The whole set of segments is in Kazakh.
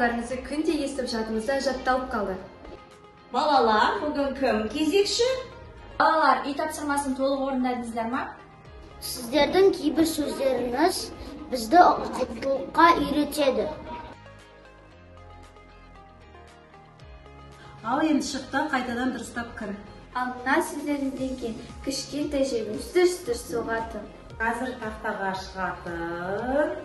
чыгарууларыңызды күнде естіп жадымызда жатталып қалды. Балалар, бүгін кім кезекші? Балалар, үй тапсырмасын толық орындадыңыздар ма? Сіздердің кейбір сөздеріңіз бізді оқытушылыққа үйретеді. Ал енді шықта қайтадан дұрыстап кір. Ал мына сөздеріңізден кейін кішкентай жібін үстір-үстір соғатын. Қазір тақтаға шығатын.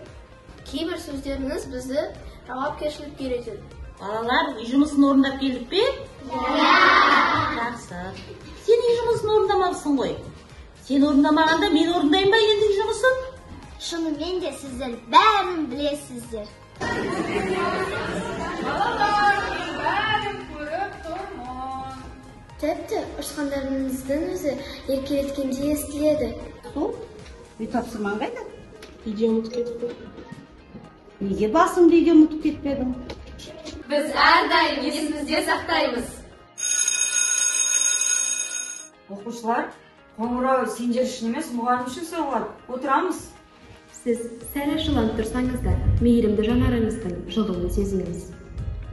Кейбір сөздеріңіз бізді жауапкершілікке үйретеді. Балалар, үй жұмысын орындап келдік пе? Жақсы. Сен үй жұмысын орындамапсың ғой. Сен орындамағанда мен орындайын ба енді үй жұмысын? Шынымен де сіздер бәрін білесіздер. Балалар, мен бәрін көріп тұрмын. Тіпті ұшқандарыңыздың өзі еркелеткенде естіледі. Сол, үй тапсырмаң қайда? Үйде ұмытып кетіп. Неге басыңды үйде ұмытып кетпедің? Біз әрдайым есімізде сақтаймыз. Оқушылар, қоңырау сендер үшін емес, мұғалім үшін соғылады. Отырамыз. Сіз сәл ашуланып тұрсаңыздар, мейірімді жанарыңыздың жылуын сезінеміз.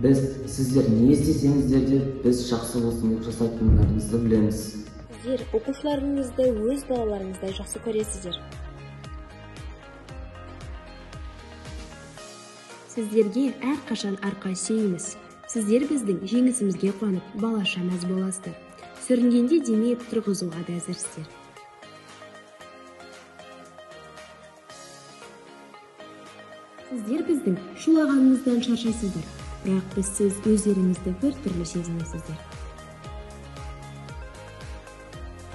Біз сіздер не істесеңіздер де біз жақсы қосымдық жасайтындарыңызды білеміз. Сіздер оқушыларыңызды өз балаларыңыздай жақсы көресіздер. Сіздерге әрқашан арқа сүйейміз. Сіздер біздің жеңісімізге қуанып, балаша мәз боласыздар. Сүрінгенде демеп тұрғызуға да әзірсіздер. Сіздер біздің шулағанымыздан шаршайсыздар, бірақ біз сіз өздеріңізді бір түрлі сезінесіздер.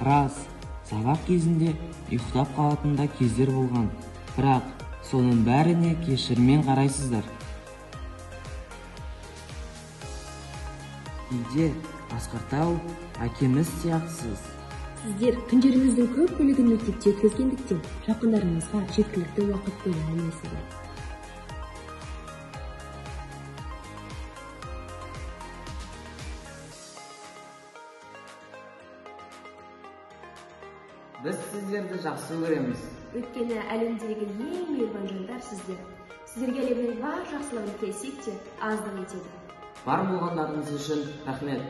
Рас, сабақ кезінде ұйықтап қалатында кездер болған, бірақ соның бәріне кешірмен қарайсыздар. Үйде Асқартау әкеміз сияқтысыз. Сіздер күндеріңіздің көп бөлігін мектепте өткізгендіктен жақындарыңызға жеткілікті уақыт бөле алмайсыздар. Біз сіздерді жақсы көреміз. Өйткені әлемдегі ең мейірбан жандар сіздер. Сіздерге әлемнің бар жақсылығын тілесек те аздық етеді. Бар болғандарыңыз үшін рахмет.